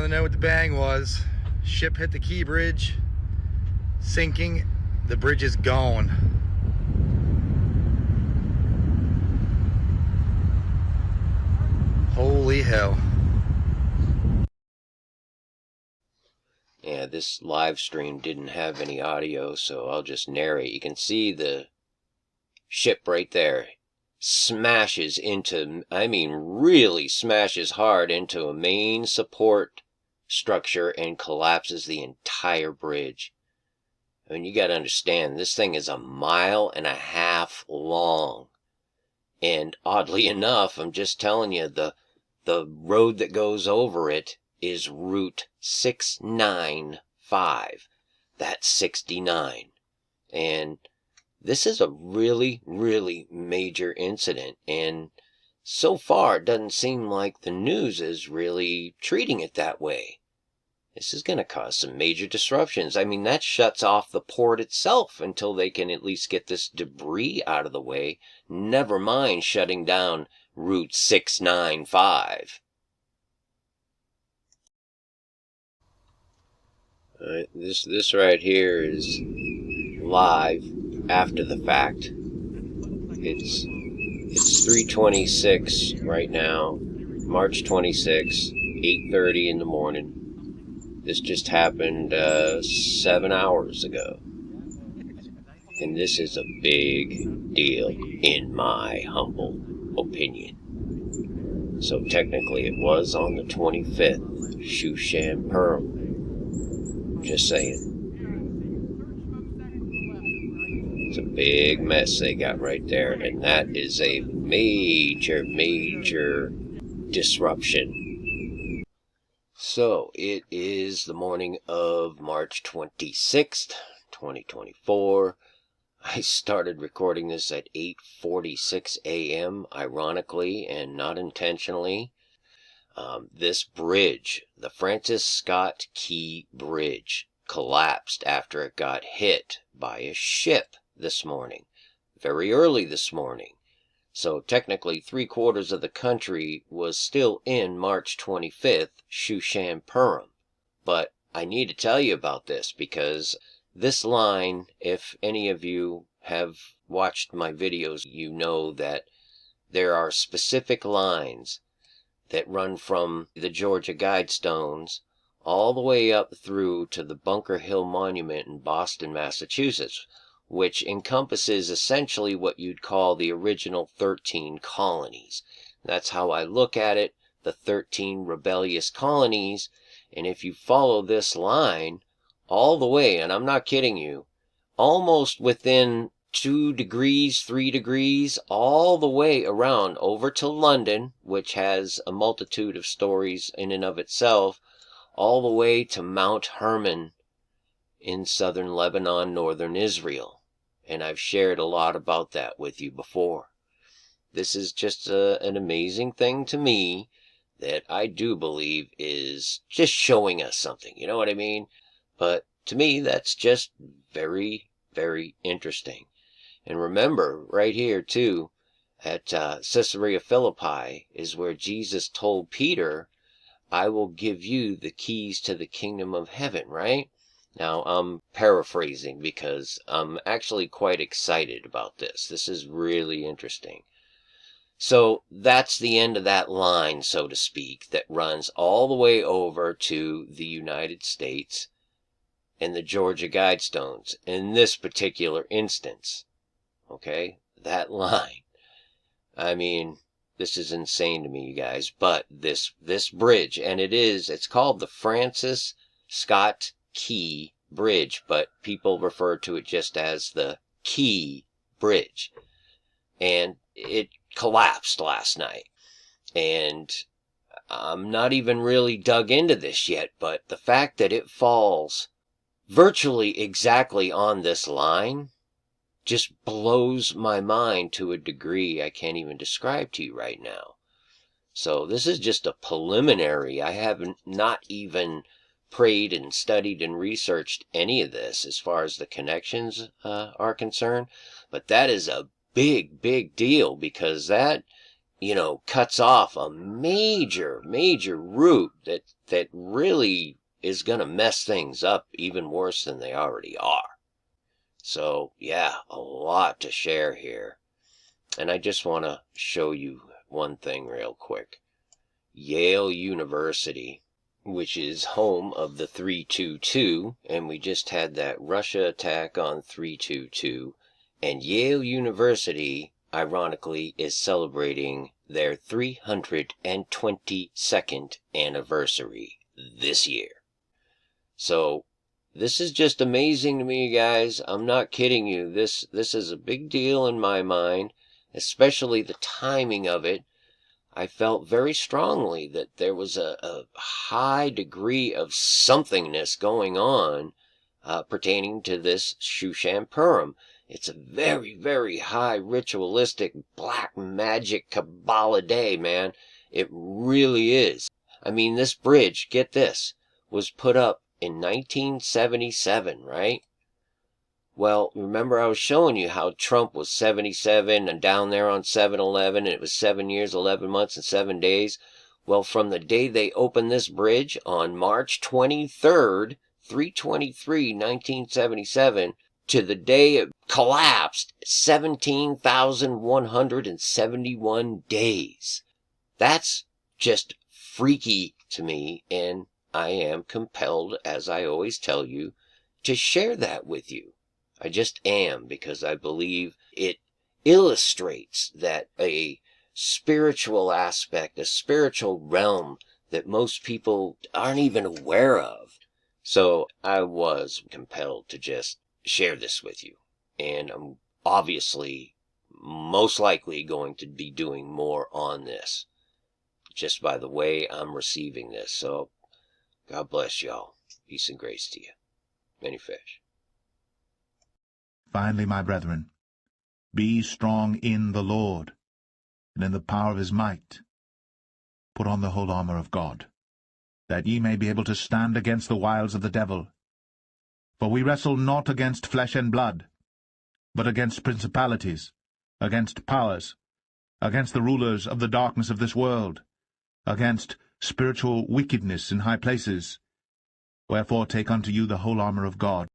know what the bang was. Ship hit the key bridge, sinking. The bridge is gone. Holy hell. Yeah, this live stream didn't have any audio, so I'll just narrate. You can see the ship right there smashes into, I mean really smashes hard into a main support structure and collapses the entire bridge. I mean, you got to understand, this thing is 1.5 miles long. And oddly enough, I'm just telling you, the road that goes over it is Route 695. That's 69. And this is a really, really major incident. And so far, it doesn't seem like the news is really treating it that way. This is going to cause some major disruptions. I mean, that shuts off the port itself until they can at least get this debris out of the way. Never mind shutting down Route 695. This right here is live after the fact. It's 3:26 right now, March 26, 8:30 in the morning. This just happened 7 hours ago. And this is a big deal in my humble opinion. So technically it was on the 25th, Shushan-Purim. Just saying. It's a big mess they got right there, and that is a major, major disruption. So, it is the morning of March 26th, 2024. I started recording this at 8:46 a.m., ironically, and not intentionally. This bridge, the Francis Scott Key Bridge, collapsed after it got hit by a ship this morning, very early this morning. So technically 3/4 of the country was still in March 25th, Shushan-Purim. But I need to tell you about this because this line, if any of you have watched my videos, you know that there are specific lines that run from the Georgia Guidestones all the way up through to the Bunker Hill Monument in Boston, Massachusetts, which encompasses essentially what you'd call the original 13 colonies. That's how I look at it, the 13 rebellious colonies. And if you follow this line all the way, and I'm not kidding you, almost within 2 degrees, 3 degrees, all the way around over to London, which has a multitude of stories in and of itself, all the way to Mount Hermon in southern Lebanon, northern Israel. And I've shared a lot about that with you before. This is just an amazing thing to me that I do believe is just showing us something, you know what I mean? But to me, that's just very, very interesting. And remember, right here, too, at Caesarea Philippi is where Jesus told Peter, I will give you the keys to the kingdom of heaven, right? Now, I'm paraphrasing because I'm actually quite excited about this. This is really interesting. So that's the end of that line, so to speak, that runs all the way over to the United States and the Georgia Guidestones in this particular instance. Okay, that line. I mean, this is insane to me, you guys. But this bridge, and it's called the Francis Scott Key Bridge, but people refer to it just as the Key Bridge. And it collapsed last night. And I'm not even really dug into this yet, but the fact that it falls virtually exactly on this line just blows my mind to a degree I can't even describe to you right now. So this is just a preliminary. I haven't not even prayed and studied and researched any of this as far as the connections are concerned. But that is a big, big deal because that cuts off a major route that really is going to mess things up even worse than they already are. So, yeah, a lot to share here. And I just want to show you one thing real quick. Yale University, which is home of the 322, and we just had that Russia attack on 322, and Yale University, ironically, is celebrating their 322nd anniversary this year. So, this is just amazing to me, guys. I'm not kidding you. This is a big deal in my mind, especially the timing of it. I felt very strongly that there was a high degree of somethingness going on pertaining to this Shushan Purim. It's a very, very high ritualistic black magic Kabbalah day, man. It really is. I mean, this bridge, get this, was put up in 1977, right? Well, remember I was showing you how Trump was 77 and down there on 7/11, and it was 7 years, 11 months, and 7 days? Well, from the day they opened this bridge on March 23rd, 3/23/1977, to the day it collapsed, 17,171 days. That's just freaky to me, and I am compelled, as I always tell you, to share that with you. I just am, because I believe it illustrates that a spiritual aspect, a spiritual realm that most people aren't even aware of. So I was compelled to just share this with you. And I'm obviously most likely going to be doing more on this, just by the way I'm receiving this. So God bless y'all. Peace and grace to you. Many fish. Finally, my brethren, be strong in the Lord, and in the power of his might. Put on the whole armor of God, that ye may be able to stand against the wiles of the devil. For we wrestle not against flesh and blood, but against principalities, against powers, against the rulers of the darkness of this world, against spiritual wickedness in high places. Wherefore take unto you the whole armor of God,